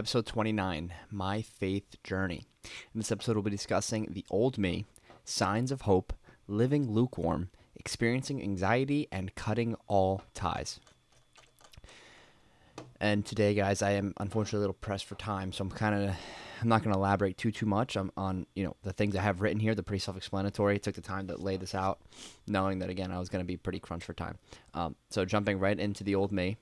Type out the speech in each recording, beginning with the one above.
episode 29, My Faith Journey. In this episode, we'll be discussing the old me, signs of hope, living lukewarm, experiencing anxiety, and cutting all ties. And today, guys, I am unfortunately a little pressed for time, so I'm not going to elaborate too much on the things I have written here. They're pretty self-explanatory. I took the time to lay this out, knowing that again I was going to be pretty crunched for time. So jumping right into the old me,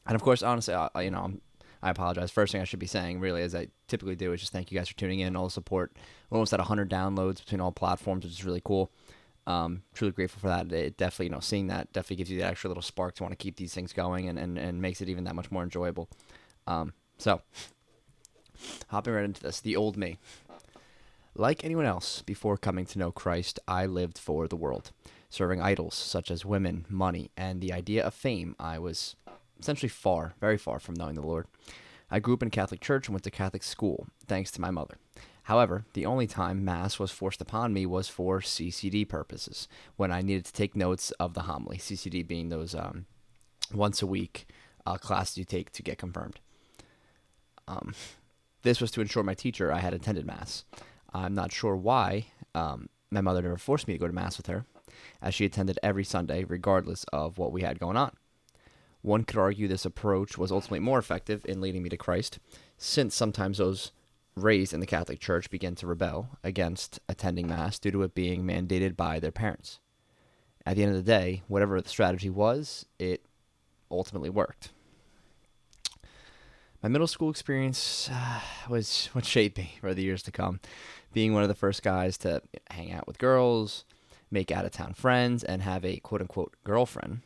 and of course, honestly, I apologize. First thing I should be saying, really, as I typically do, is just thank you guys for tuning in, all the support. We're almost at 100 downloads between all platforms, which is really cool. Truly grateful for that. It definitely, seeing that definitely gives you that extra little spark to want to keep these things going and makes it even that much more enjoyable. So, hopping right into this, the old me. Like anyone else, before coming to know Christ, I lived for the world, serving idols such as women, money, and the idea of fame. I was essentially very far from knowing the Lord. I grew up in a Catholic church and went to Catholic school, thanks to my mother. However, the only time Mass was forced upon me was for CCD purposes, when I needed to take notes of the homily, CCD being those once a week classes you take to get confirmed. This was to ensure my teacher I had attended Mass. I'm not sure why my mother never forced me to go to Mass with her, as she attended every Sunday, regardless of what we had going on. One could argue this approach was ultimately more effective in leading me to Christ, since sometimes those raised in the Catholic Church began to rebel against attending Mass due to it being mandated by their parents. At the end of the day, whatever the strategy was, it ultimately worked. My middle school experience was what shaped me for the years to come, being one of the first guys to hang out with girls, make out-of-town friends, and have a quote-unquote girlfriend.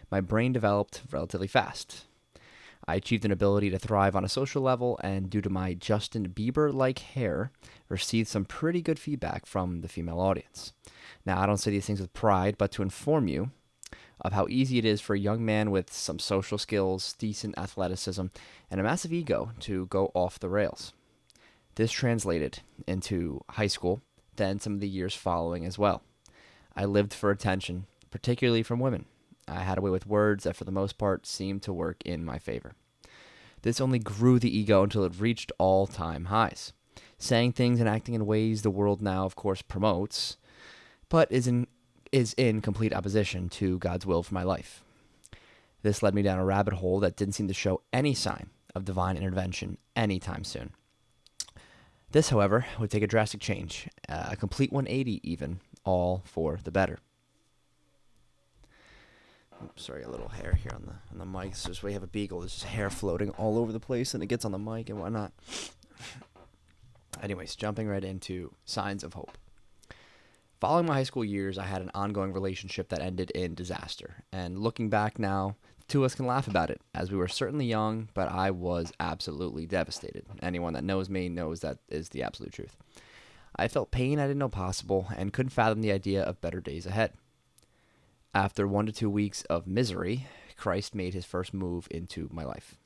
My brain developed relatively fast. I achieved an ability to thrive on a social level, and due to my Justin Bieber-like hair, received some pretty good feedback from the female audience. Now, I don't say these things with pride, but to inform you of how easy it is for a young man with some social skills, decent athleticism, and a massive ego to go off the rails. This translated into high school, then some of the years following as well. I lived for attention, particularly from women. I had a way with words that for the most part seemed to work in my favor. This only grew the ego until it reached all-time highs, saying things and acting in ways the world now, of course, promotes, but is in complete opposition to God's will for my life. This led me down a rabbit hole that didn't seem to show any sign of divine intervention anytime soon. This, however, would take a drastic change, a complete 180 even, all for the better. Oops, sorry, a little hair here on the mic. So we have a beagle. There's just hair floating all over the place, and it gets on the mic and whatnot. Anyways, jumping right into signs of hope. Following my high school years, I had an ongoing relationship that ended in disaster. And looking back now, the two of us can laugh about it, as we were certainly young, but I was absolutely devastated. Anyone that knows me knows that is the absolute truth. I felt pain I didn't know possible, and couldn't fathom the idea of better days ahead. After 1 to 2 weeks of misery, Christ made his first move into my life.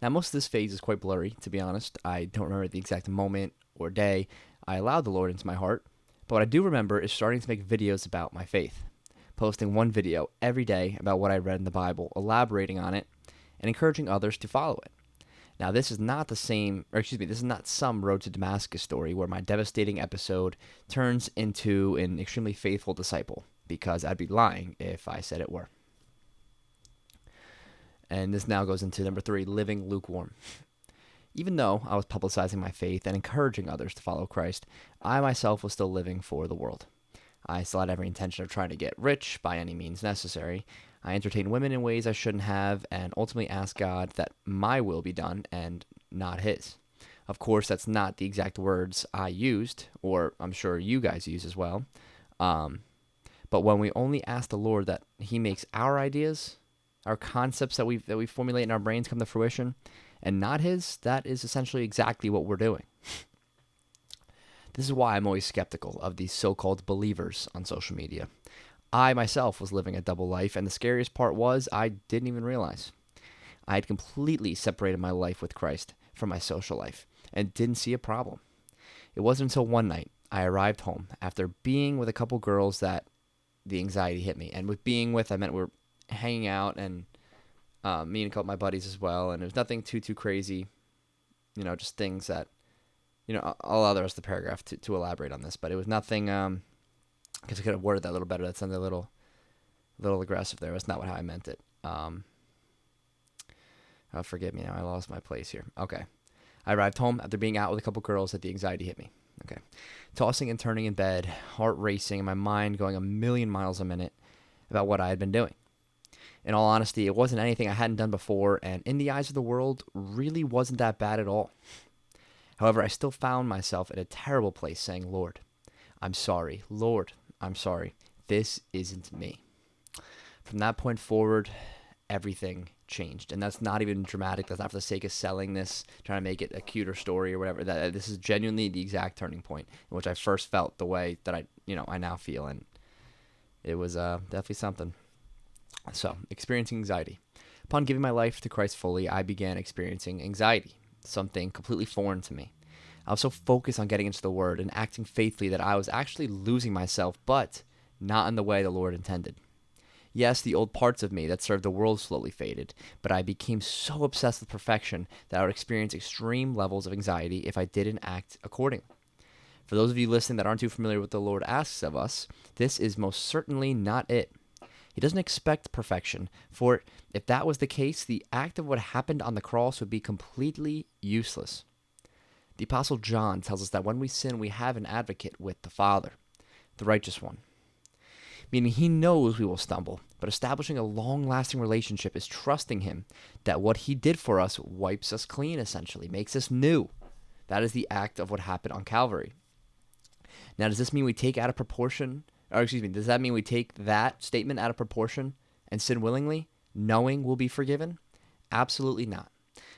Now, most of this phase is quite blurry, to be honest. I don't remember the exact moment or day I allowed the Lord into my heart, but what I do remember is starting to make videos about my faith, posting one video every day about what I read in the Bible, elaborating on it, and encouraging others to follow it. Now, this is not some Road to Damascus story where my devastating episode turns into an extremely faithful disciple, because I'd be lying if I said it were. And this now goes into number 3, living lukewarm. Even though I was publicizing my faith and encouraging others to follow Christ, I myself was still living for the world. I still had every intention of trying to get rich by any means necessary. I entertained women in ways I shouldn't have, and ultimately asked God that my will be done and not his. Of course, that's not the exact words I used, or I'm sure you guys use as well. But when we only ask the Lord that he makes our ideas, our concepts that we formulate in our brains come to fruition, and not his, that is essentially exactly what we're doing. This is why I'm always skeptical of these so-called believers on social media. I myself was living a double life, and the scariest part was I didn't even realize. I had completely separated my life with Christ from my social life, and didn't see a problem. It wasn't until one night I arrived home after being with a couple girls that the anxiety hit me. And with being with, I meant we're hanging out, and Me and a couple of my buddies as well, and it was nothing too crazy. Just things that, I'll allow the rest of the paragraph to elaborate on this, but it was nothing, because I could have worded that a little better. That sounded a little aggressive there. That's not how I meant it. Forgive me now. I lost my place here. Okay. I arrived home after being out with a couple girls that the anxiety hit me. Okay. Tossing and turning in bed, heart racing, and my mind going a million miles a minute about what I had been doing. In all honesty, it wasn't anything I hadn't done before, and in the eyes of the world, really wasn't that bad at all. However, I still found myself in a terrible place saying, Lord, I'm sorry. Lord, I'm sorry. This isn't me. From that point forward, everything changed. And that's not even dramatic. That's not for the sake of selling this, trying to make it a cuter story or whatever. This is genuinely the exact turning point in which I first felt the way that I now feel. And it was definitely something. So, experiencing anxiety. Upon giving my life to Christ fully, I began experiencing anxiety, something completely foreign to me. I was so focused on getting into the Word and acting faithfully that I was actually losing myself, but not in the way the Lord intended. Yes, the old parts of me that served the world slowly faded, but I became so obsessed with perfection that I would experience extreme levels of anxiety if I didn't act accordingly. For those of you listening that aren't too familiar with what the Lord asks of us, this is most certainly not it. He doesn't expect perfection, for if that was the case, the act of what happened on the cross would be completely useless. The Apostle John tells us that when we sin, we have an advocate with the Father, the righteous one. Meaning he knows we will stumble, but establishing a long-lasting relationship is trusting him that what he did for us wipes us clean, essentially, makes us new. That is the act of what happened on Calvary. Now, does this mean we take out of proportion, does that mean we take that statement out of proportion and sin willingly, knowing we'll be forgiven? Absolutely not.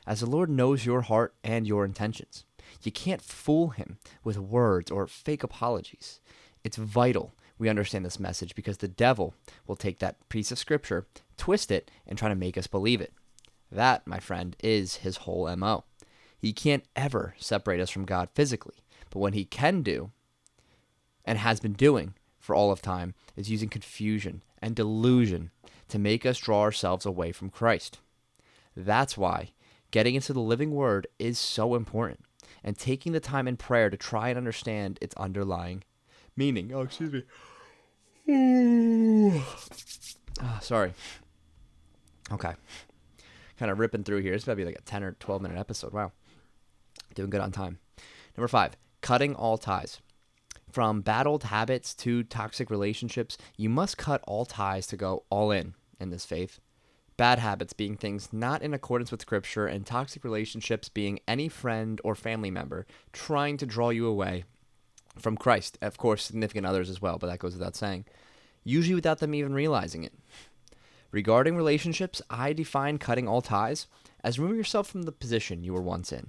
As the Lord knows your heart and your intentions. You can't fool him with words or fake apologies. It's vital we understand this message because the devil will take that piece of scripture, twist it, and try to make us believe it. That, my friend, is his whole MO. He can't ever separate us from God physically, but what he can do, and has been doing for all of time, is using confusion and delusion to make us draw ourselves away from Christ. That's why getting into the living word is so important, and taking the time in prayer to try and understand its underlying meaning. Sorry. Okay. Kind of ripping through here. This might be like a 10 or 12 minute episode. Wow. Doing good on time. Number 5, cutting all ties. From bad old habits to toxic relationships, you must cut all ties to go all in this faith. Bad habits being things not in accordance with Scripture, and toxic relationships being any friend or family member trying to draw you away from Christ. Of course, significant others as well, but that goes without saying. Usually without them even realizing it. Regarding relationships, I define cutting all ties as removing yourself from the position you were once in.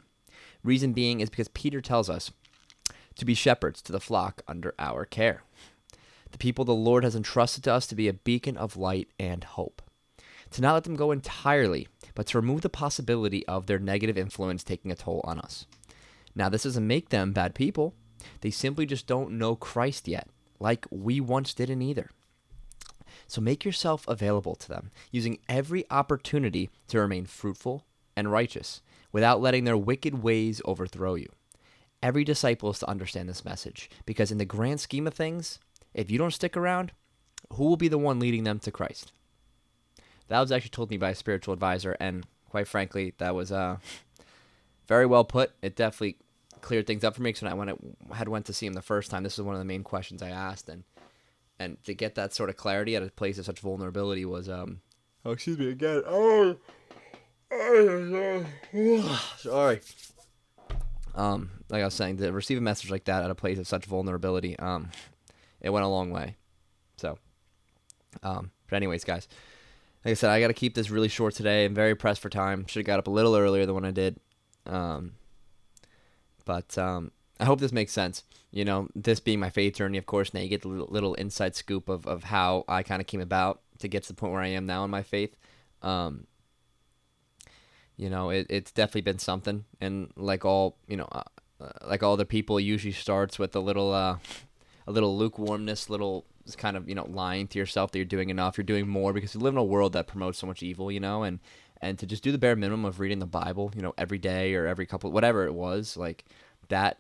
Reason being is because Peter tells us to be shepherds to the flock under our care. The people the Lord has entrusted to us to be a beacon of light and hope. To not let them go entirely, but to remove the possibility of their negative influence taking a toll on us. Now, this doesn't make them bad people. They simply just don't know Christ yet, like we once didn't either. So make yourself available to them, using every opportunity to remain fruitful and righteous, without letting their wicked ways overthrow you. Every disciple is to understand this message, because in the grand scheme of things, if you don't stick around, who will be the one leading them to Christ? That was actually told me by a spiritual advisor, and quite frankly, that was very well put. It definitely cleared things up for me, because when I had went to see him the first time, this was one of the main questions I asked, and to get that sort of clarity at a place of such vulnerability was, excuse me again. Sorry. Like I was saying, to receive a message like that at a place of such vulnerability, it went a long way. So, but anyways, guys, like I said, I got to keep this really short today. I'm very pressed for time. Should have got up a little earlier than when I did. But I hope this makes sense. You know, this being my faith journey, of course, now you get the little inside scoop of how I kind of came about to get to the point where I am now in my faith. You know, it's definitely been something, and like all other people, it usually starts with a little lukewarmness, little kind of, lying to yourself that you're doing enough, you're doing more, because you live in a world that promotes so much evil, and and to just do the bare minimum of reading the Bible, every day or every couple, whatever it was, like that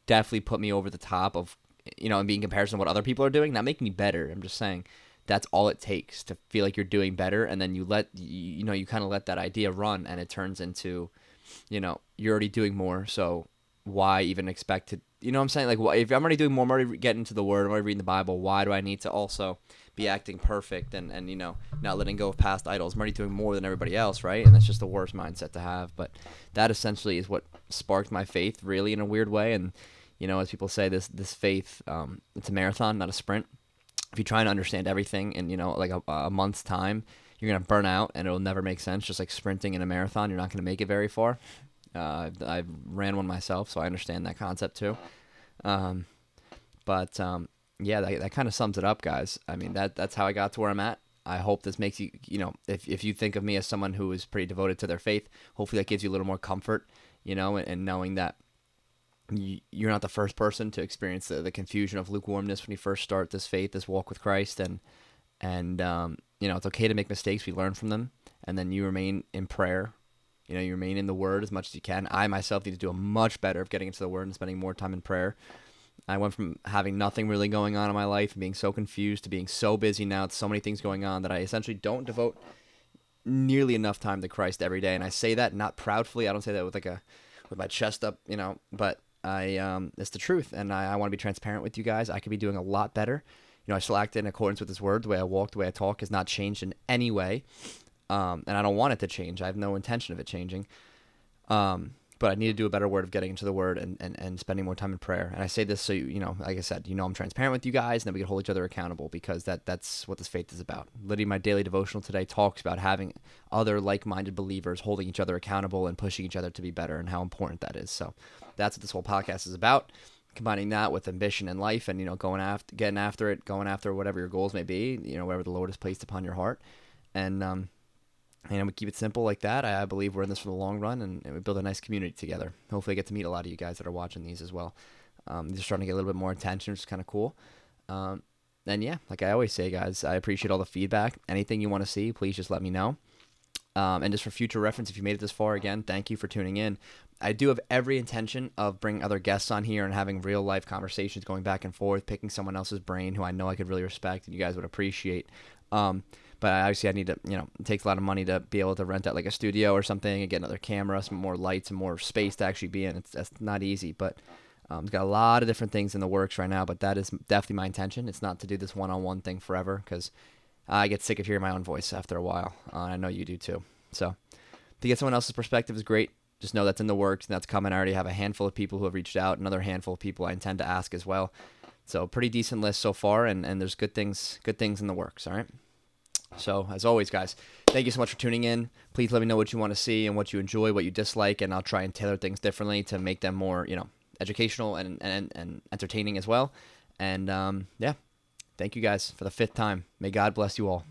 definitely put me over the top of, and being in comparison to what other people are doing, not making me better. I'm just saying that's all it takes to feel like you're doing better. And then you kind of let that idea run, and it turns into, you're already doing more. So why even expect to, what I'm saying? Like, if I'm already doing more, I'm already getting into the word, I'm already reading the Bible, why do I need to also be acting perfect and not letting go of past idols? I'm already doing more than everybody else, right? And that's just the worst mindset to have. But that essentially is what sparked my faith, really, in a weird way. And, as people say, this faith, it's a marathon, not a sprint. If you try to understand everything in, like a month's time, you're going to burn out and it'll never make sense. Just like sprinting in a marathon, you're not going to make it very far. I've ran one myself, so I understand that concept too. But yeah, that kind of sums it up, guys. I mean, that's how I got to where I'm at. I hope this makes you, if you think of me as someone who is pretty devoted to their faith, hopefully that gives you a little more comfort, and knowing that you're not the first person to experience the confusion of lukewarmness when you first start this faith, this walk with Christ. And it's okay to make mistakes. We learn from them. And then you remain in prayer. You remain in the Word as much as you can. I myself need to do a much better of getting into the Word and spending more time in prayer. I went from having nothing really going on in my life and being so confused to being so busy now with so many things going on that I essentially don't devote nearly enough time to Christ every day. And I say that not proudly. I don't say that with my chest up, but it's the truth. And I want to be transparent with you guys. I could be doing a lot better. I still act in accordance with His Word. The way I walk, the way I talk has not changed in any way. And I don't want it to change. I have no intention of it changing. But I need to do a better word of getting into the Word and spending more time in prayer. And I say this so, like I said, I'm transparent with you guys, and that we can hold each other accountable, because that's what this faith is about. Literally, my daily devotional today talks about having other like-minded believers holding each other accountable and pushing each other to be better, and how important that is. So that's what this whole podcast is about. Combining that with ambition in life and, getting after it, going after whatever your goals may be, whatever the Lord has placed upon your heart. And we keep it simple like that. I believe we're in this for the long run, and we build a nice community together. Hopefully I get to meet a lot of you guys that are watching these as well. These are starting to get a little bit more attention, which is kind of cool. And yeah, like I always say, guys, I appreciate all the feedback. Anything you want to see, please just let me know. And just for future reference, if you made it this far, again, thank you for tuning in. I do have every intention of bringing other guests on here and having real life conversations, going back and forth, picking someone else's brain who I know I could really respect and you guys would appreciate. But obviously I need to, it takes a lot of money to be able to rent out like a studio or something and get another camera, some more lights and more space to actually be in. That's not easy, but it's got a lot of different things in the works right now, but that is definitely my intention. It's not to do this one-on-one thing forever, because I get sick of hearing my own voice after a while. I know you do too. So to get someone else's perspective is great. Just know that's in the works and that's coming. I already have a handful of people who have reached out, another handful of people I intend to ask as well. So pretty decent list so far, and there's good things in the works, all right? So as always, guys, thank you so much for tuning in. Please let me know what you want to see and what you enjoy, what you dislike, and I'll try and tailor things differently to make them more, educational and entertaining as well. And yeah, thank you guys for the 5th time. May God bless you all.